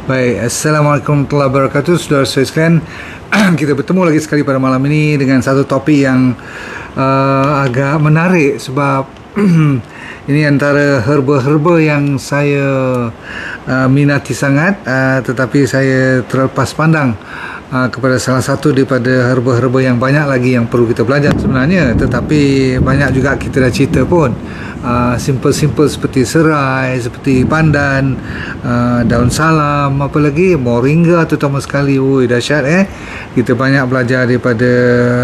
Baik, Assalamualaikum warahmatullahi wabarakatuh. Saudara sekalian, kita bertemu lagi sekali pada malam ini dengan satu topik yang agak menarik sebab ini antara herba-herba yang saya minati sangat, tetapi saya terlepas pandang kepada salah satu daripada herba-herba yang banyak lagi yang perlu kita belajar sebenarnya, tetapi banyak juga kita dah cerita pun. Simple-simple seperti serai, seperti pandan, daun salam, apa lagi, moringa terutama sekali. Ui, dahsyat kita banyak belajar daripada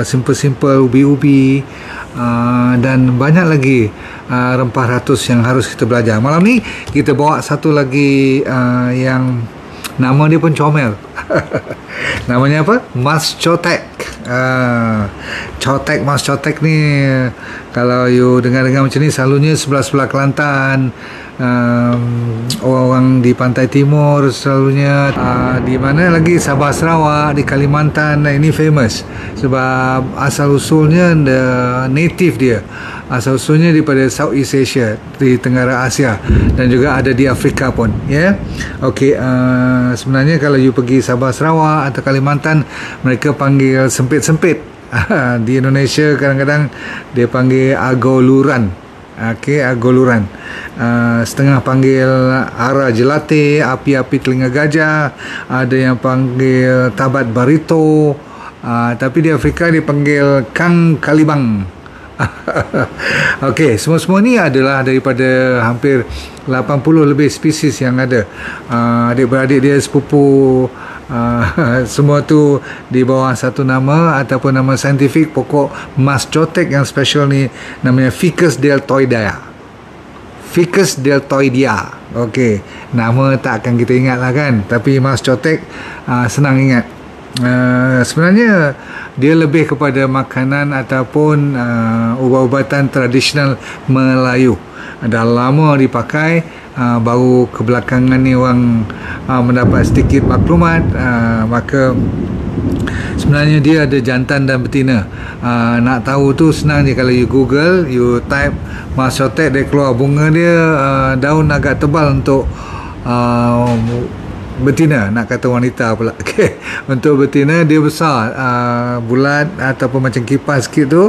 simple-simple ubi-ubi, dan banyak lagi rempah ratus yang harus kita belajar. Malam ni kita bawa satu lagi yang nama dia pun comel. Namanya apa? Mas Cotek. Cotek, Mas Cotek ni kalau you dengar-dengar macam ni, selalunya sebelah-sebelah Kelantan, orang di pantai timur selalunya, di mana lagi, Sabah Sarawak, di Kalimantan. Ini famous sebab asal usulnya native dia, asal usulnya daripada Southeast Asia, di Tenggara Asia, dan juga ada di Afrika pun, ya. Okey, sebenarnya kalau you pergi Sabah Sarawak atau Kalimantan, mereka panggil sempit-sempit. Di Indonesia kadang-kadang dia panggil agoluran. Okey, agoluran. Setengah panggil ara jelate, api-api telinga gajah, ada yang panggil tabat barito, tapi di Afrika dia panggil kang kalibang. Okey, semua-semua ni adalah daripada hampir 80 lebih spesies yang ada. Adik-beradik dia, sepupu, semua tu di bawah satu nama ataupun nama saintifik pokok Mas Cotek yang special ni, namanya Ficus deltoidea. Ficus deltoidea. Okey, nama tak akan kita ingat lah kan, tapi Mas Cotek senang ingat. Sebenarnya dia lebih kepada makanan ataupun ubat-ubatan tradisional Melayu. Dah lama dipakai, baru kebelakangan ni orang mendapat sedikit maklumat. Maka sebenarnya dia ada jantan dan betina. Nak tahu tu senang je, kalau you Google, you type Mas Cotek, dia keluar bunga dia, daun agak tebal untuk betina, nak kata wanita pula. Okay. Untuk betina dia besar, bulat ataupun macam kipas sikit tu,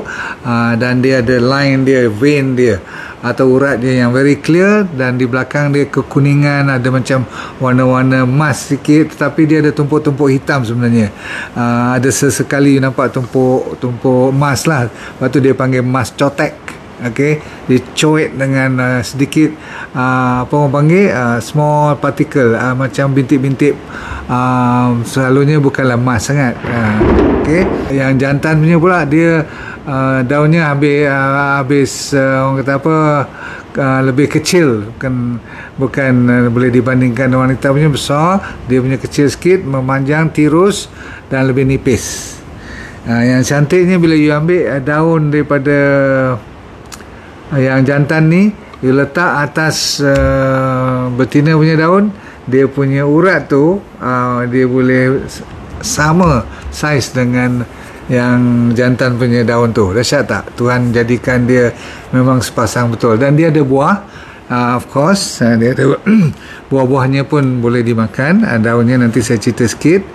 dan dia ada line dia, vein dia atau urat dia yang very clear, dan di belakang dia kekuningan, ada macam warna-warna emas sikit, tetapi dia ada tumpuk-tumpuk hitam sebenarnya. Ada sesekali nampak tumpuk emas lah, lepas tu dia panggil Mas Cotek. Okey, dicoet dengan sedikit apa orang panggil, small particle, macam bintik-bintik, selalunya bukanlah emas sangat. Okey, yang jantan punya pula dia daunnya habis orang kata apa, lebih kecil, bukan boleh dibandingkan dengan wanita punya besar, dia punya kecil sikit, memanjang, tirus dan lebih nipis. Yang cantiknya bila you ambil daun daripada yang jantan ni, you letak atas betina punya daun, dia punya urat tu dia boleh sama saiz dengan yang jantan punya daun tu. Dahsyat tak? Tuhan jadikan dia memang sepasang betul. Dan dia ada buah, of course, dia ada buah-buahnya pun boleh dimakan. Daunnya nanti saya cerita sikit.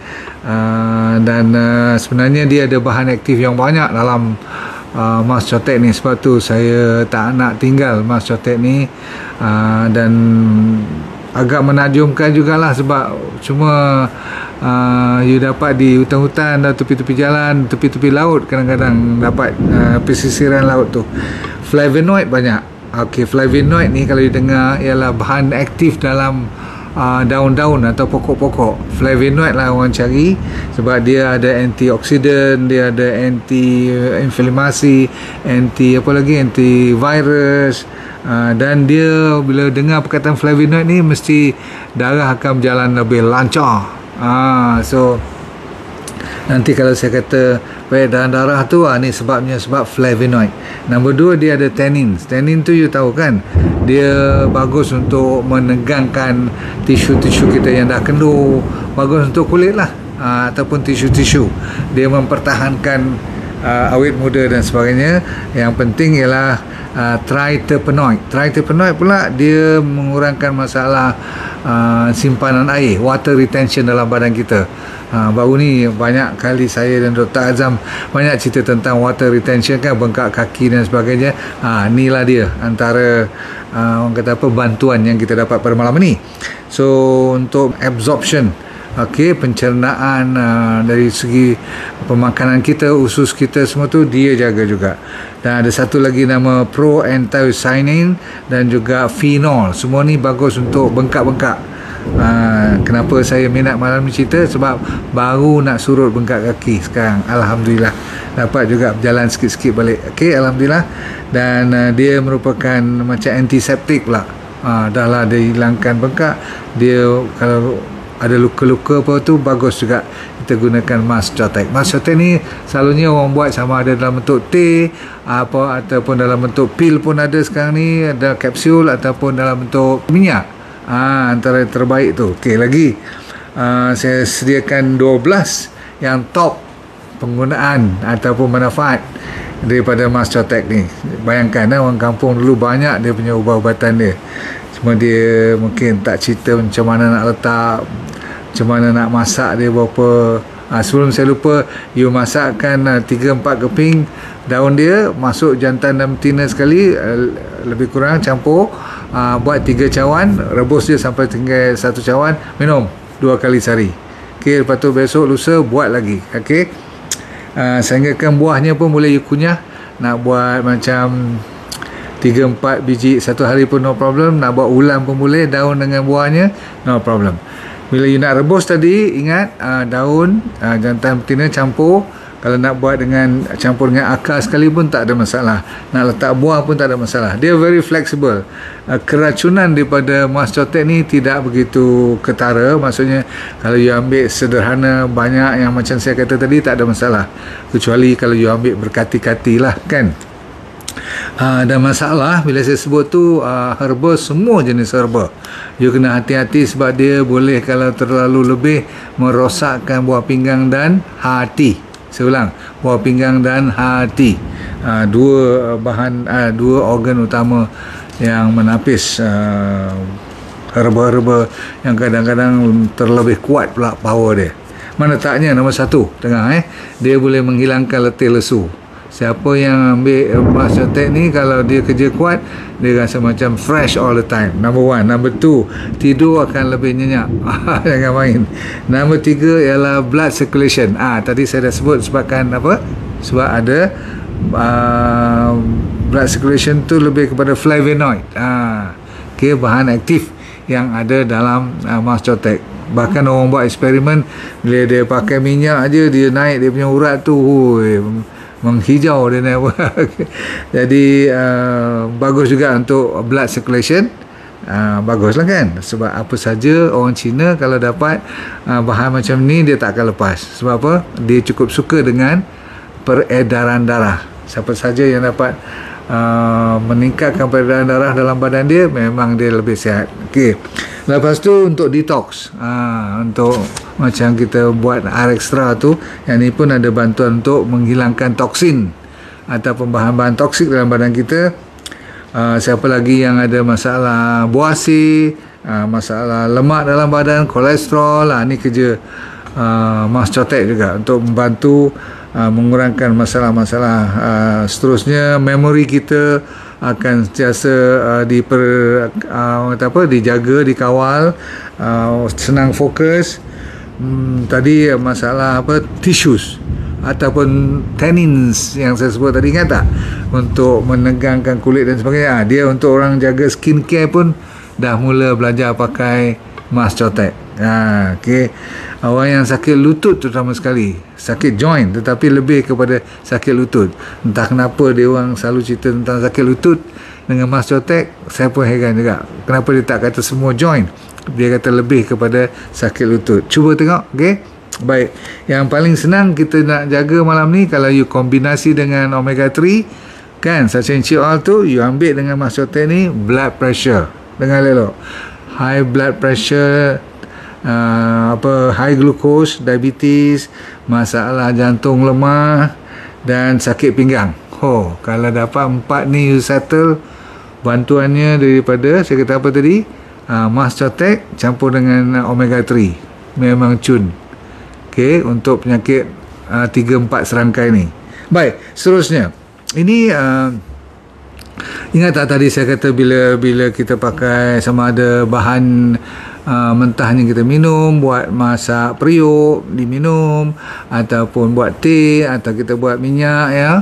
Dan sebenarnya dia ada bahan aktif yang banyak dalam Mas Cotek ni. Sebab tu saya tak nak tinggal Mas Cotek ni, dan agak menakjubkan jugalah, sebab cuma you dapat di hutan-hutan dan tepi-tepi jalan, tepi-tepi laut, kadang-kadang dapat pesisiran laut tu. Flavonoid banyak. Okey, flavonoid ni kalau you dengar ialah bahan aktif dalam daun-daun atau pokok-pokok. Flavonoid lah orang cari, sebab dia ada antioksidan, dia ada anti-inflamasi, antivirus, dan dia bila dengar perkataan flavonoid ni, mesti darah akan berjalan lebih lancar. So nanti kalau saya kata baik dalam darah tu, ni sebabnya, sebab flavonoid. Nombor 2, dia ada tannin. Tannin tu you tahu kan, dia bagus untuk menegangkan tisu-tisu kita yang dah kendur, bagus untuk kulit lah, ataupun tisu-tisu. Dia mempertahankan awet muda dan sebagainya. Yang penting ialah triterpenoid. Triterpenoid pula dia mengurangkan masalah simpanan air, water retention dalam badan kita. Baru ni banyak kali saya dan Dr. Azam banyak cerita tentang water retention kan, bengkak kaki dan sebagainya. Inilah dia antara orang kata apa, bantuan yang kita dapat pada malam ni. So untuk absorption, pencernaan dari segi pemakanan kita, usus kita semua tu dia jaga juga. Dan ada satu lagi nama pro-anthocyanin dan juga phenol. Semua ni bagus untuk bengkak-bengkak. Kenapa saya minat malam ni cerita? Sebab baru nak surut bengkak kaki sekarang. Alhamdulillah dapat juga berjalan sikit-sikit balik. Alhamdulillah. Dan dia merupakan macam antiseptik pula. Dah lah dia hilangkan bengkak. Dia kalau ada luka-luka apa tu, bagus juga kita gunakan mask Chotek. Mask Chotek ni selalunya orang buat sama ada dalam bentuk teh ataupun dalam bentuk pil pun ada sekarang ni, ada kapsul ataupun dalam bentuk minyak. Antara yang terbaik tu. Lagi saya sediakan 12 yang top penggunaan ataupun manfaat daripada mask Chotek ni. Bayangkan orang kampung dulu banyak dia punya ubat-ubatan dia, cuma dia mungkin tak cerita macam mana nak letak, macam mana nak masak dia berapa. Sebelum saya lupa, you masakkan 3-4 keping daun dia, masuk jantan dan betina sekali, lebih kurang campur, buat 3 cawan, rebus dia sampai tinggal 1 cawan, minum 2 kali sehari. Lepas tu besok lusa buat lagi. Sehinggakan buahnya pun boleh you kunyah. Nak buat macam 3-4 biji satu hari pun no problem. Nak buat ulam pun boleh, daun dengan buahnya no problem. Bila you nak rebus tadi, ingat daun, jantan betina campur. Kalau nak buat dengan campur dengan akar sekali pun tak ada masalah. Nak letak buah pun tak ada masalah. Dia very flexible. Keracunan daripada mask Chotek ni tidak begitu ketara. Maksudnya kalau you ambil sederhana banyak yang macam saya kata tadi, tak ada masalah. Kecuali kalau you ambil berkati-kati lah kan. Dan masalah bila saya sebut tu herba, semua jenis herba you kena hati-hati, sebab dia boleh kalau terlalu lebih merosakkan buah pinggang dan hati. Saya ulang, buah pinggang dan hati, dua organ utama yang menapis herba-herba yang kadang-kadang terlebih kuat pula power dia. Mana taknya nombor 1 tengah dia boleh menghilangkan letih lesu. Siapa yang ambil mask Chotek ni, kalau dia kerja kuat, dia rasa macam fresh all the time. Number 1. Number 2, tidur akan lebih nyenyak. Jangan main. Number 3 ialah blood circulation. Tadi saya dah sebut sebabkan apa? Sebab ada blood circulation tu lebih kepada flavonoid. Bahan aktif yang ada dalam mask Chotek. Bahkan orang buat eksperimen, bila dia pakai minyak aja, dia naik dia punya urat tu, menghijau dia naik. Jadi bagus juga untuk blood circulation. Baguslah kan, sebab apa saja orang Cina kalau dapat bahan macam ni, dia tak akan lepas. Sebab apa? Dia cukup suka dengan peredaran darah. Siapa saja yang dapat meningkatkan peredaran darah dalam badan dia, memang dia lebih sihat. Lepas tu untuk detox, untuk macam kita buat air ekstra tu, yang ni pun ada bantuan untuk menghilangkan toksin ataupun bahan-bahan toksik dalam badan kita. Siapa lagi yang ada masalah buasi, masalah lemak dalam badan, kolesterol, ni kerja mask Chotek juga untuk membantu mengurangkan masalah-masalah seterusnya. Memori kita akan sentiasa dijaga, dikawal, senang fokus. Tadi masalah tissues ataupun tannins yang saya sebut tadi, ingat tak? Untuk menegangkan kulit dan sebagainya. Dia untuk orang jaga skincare pun dah mula belajar pakai mask Chotek. Orang yang sakit lutut terutama sekali, sakit joint, tetapi lebih kepada sakit lutut. Entah kenapa dia orang selalu cerita tentang sakit lutut dengan mask Chotek. Saya pun heran juga, kenapa dia tak kata semua joint, dia kata lebih kepada sakit lutut. Cuba tengok. Baik, yang paling senang kita nak jaga malam ni, kalau you kombinasi dengan omega 3 kan, essential oil tu you ambil dengan mask Chotek ni, blood pressure, dengar elok, high blood pressure, high glucose, diabetes, masalah jantung lemah, dan sakit pinggang. Kalau dapat 4 ni you settle, bantuannya daripada saya kata apa tadi, Mastotek campur dengan omega 3 memang cun. Okey, untuk penyakit 3-4 serangkai ni. Baik, seterusnya ini ingat tak tadi saya kata bila kita pakai sama ada bahan mentahnya kita minum, buat masak periuk diminum, ataupun buat teh, atau kita buat minyak, ya,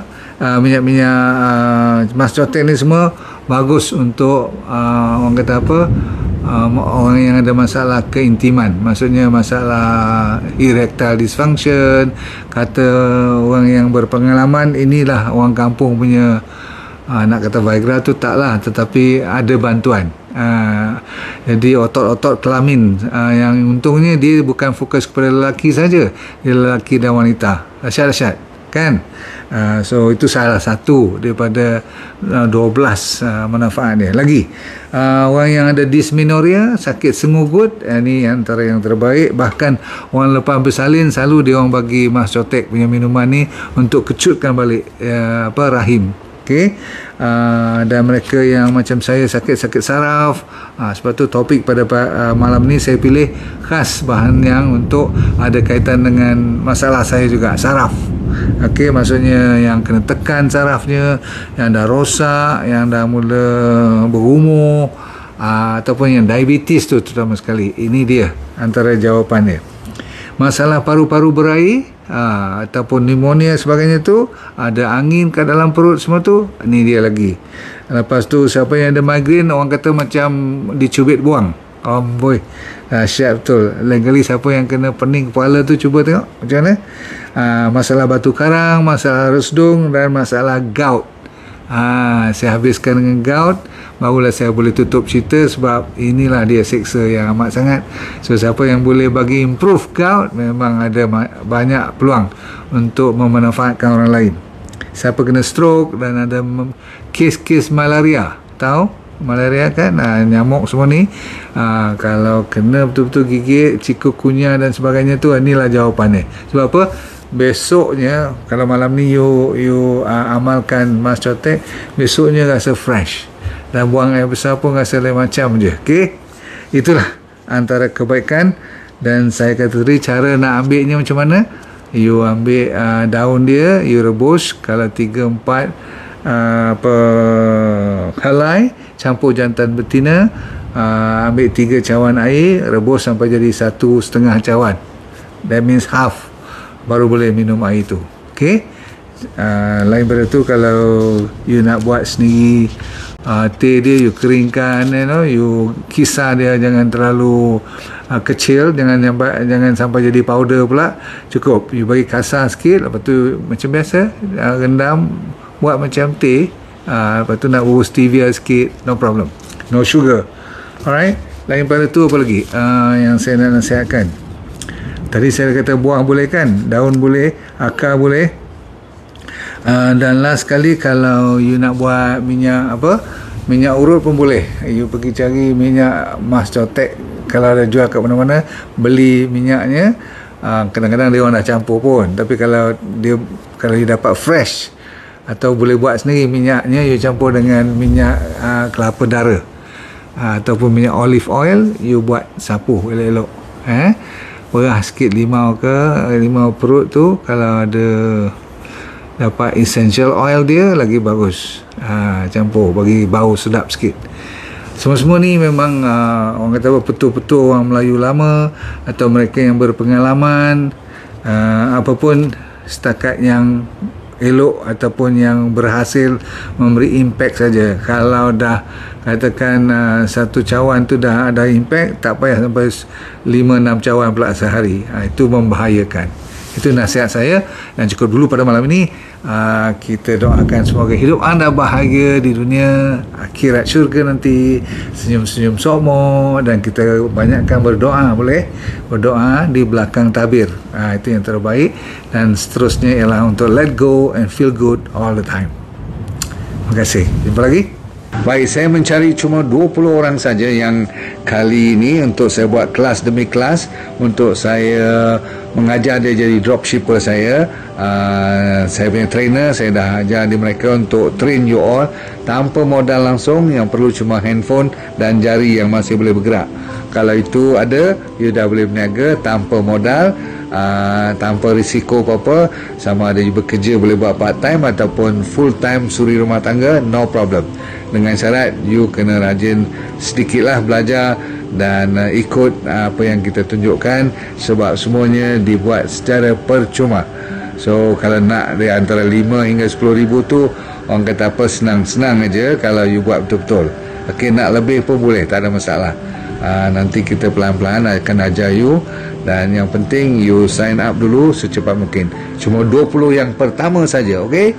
minyak Mastotek ni semua bagus untuk orang kata apa, orang yang ada masalah keintiman, maksudnya masalah erectile dysfunction. Kata orang yang berpengalaman, inilah orang kampung punya nak kata Viagra tu taklah, tetapi ada bantuan. Jadi otot-otot kelamin yang untungnya dia bukan fokus kepada lelaki saja, dia lelaki dan wanita. Dahsyat kan. So itu salah satu daripada 12 manfaat dia. Lagi orang yang ada dysmenorrhea, sakit sengugut, ini antara yang terbaik. Bahkan orang lepas bersalin selalu dia orang bagi Mastotek punya minuman ni untuk kecutkan balik rahim. Okey, dan mereka yang macam saya sakit saraf, sebab tu topik pada malam ni saya pilih khas bahan yang untuk ada kaitan dengan masalah saya juga, saraf. Okey, maksudnya yang kena tekan sarafnya, yang dah rosak, yang dah mula berumur, ataupun yang diabetes tu terutama sekali. Ini dia antara jawapan dia. Masalah paru-paru berair, ataupun pneumonia sebagainya tu, ada angin kat dalam perut semua tu, ni dia lagi. Lepas tu siapa yang ada migraine, orang kata macam dicubit buang. Boy, dahsyat betul. Lain kali siapa yang kena pening kepala tu, cuba tengok macam mana. Masalah batu karang, masalah resdung, dan masalah gout. Saya habiskan dengan gout, barulah saya boleh tutup cerita, sebab inilah dia seksa yang amat sangat. So siapa yang boleh bagi improve gout, memang ada banyak peluang untuk memanfaatkan orang lain. Siapa kena stroke dan ada kes-kes malaria, tahu malaria kan, nyamuk semua ni, kalau kena betul-betul gigit, chikungunya dan sebagainya tu, inilah jawapannya. Sebab apa? Besoknya kalau malam ni you amalkan Mastotek, besoknya rasa fresh, dan buang air besar pun rasa lain macam je. Okey, itulah antara kebaikan. Dan saya kata tadi, cara nak ambilnya macam mana. You ambil daun dia, you rebus, kalau 3-4 helai, campur jantan betina, ambil 3 cawan air, rebus sampai jadi 1,5 cawan, that means half, baru boleh minum air tu. Okey, lain pada tu kalau you nak buat sendiri, teh dia you keringkan, you kisar dia, jangan terlalu kecil, jangan sampai jadi powder pula. Cukup you bagi kasar sikit, lepas tu macam biasa rendam, buat macam teh. Lepas tu nak urus stevia sikit, no problem, no sugar. Alright, lain pada tu apa lagi yang saya nak nasihatkan. Tadi saya kata buah boleh kan, daun boleh, akar boleh, dan last sekali kalau you nak buat minyak minyak urut pun boleh. You pergi cari minyak Mastotek, kalau ada jual kat mana-mana, beli minyaknya. Kadang-kadang dia orang dah campur pun, tapi kalau you dapat fresh, atau boleh buat sendiri minyaknya, you campur dengan minyak kelapa dara, ataupun minyak olive oil, you buat sapu elok-elok, perah sikit limau perut tu. Kalau ada dapat essential oil dia, lagi bagus. Campur, bagi bau sedap sikit. Semua ni memang orang kata petua-petua orang Melayu lama, atau mereka yang berpengalaman, apapun setakat yang elok ataupun yang berhasil memberi impact saja. Kalau dah katakan satu cawan tu dah ada impact, tak payah sampai 5-6 cawan pula sehari. Itu membahayakan. Itu nasihat saya, dan cukup dulu pada malam ini. Kita doakan semoga hidup anda bahagia di dunia, akhirat syurga nanti, senyum-senyum somo, dan kita banyakkan berdoa. Boleh berdoa di belakang tabir, itu yang terbaik. Dan seterusnya ialah untuk let go and feel good all the time. Terima kasih, jumpa lagi. Baik, saya mencari cuma 20 orang saja yang kali ini untuk saya buat kelas demi kelas untuk saya mengajar dia jadi dropshipper saya. Saya punya trainer, saya dah ajar di mereka untuk train you all tanpa modal langsung, yang perlu cuma handphone dan jari yang masih boleh bergerak. Kalau itu ada, you dah boleh berniaga tanpa modal, tanpa risiko apa-apa, sama ada you bekerja boleh buat part time ataupun full time suri rumah tangga, no problem. Dengan syarat you kena rajin sedikitlah belajar dan ikut apa yang kita tunjukkan, sebab semuanya dibuat secara percuma. So kalau nak dari antara 5 hingga 10 ribu tu, orang kata apa, senang-senang aja kalau you buat betul-betul. Okey, nak lebih pun boleh, tak ada masalah. Nanti kita pelan-pelan akan ajar you, dan yang penting you sign up dulu secepat mungkin. Cuma 20 yang pertama saja, okey?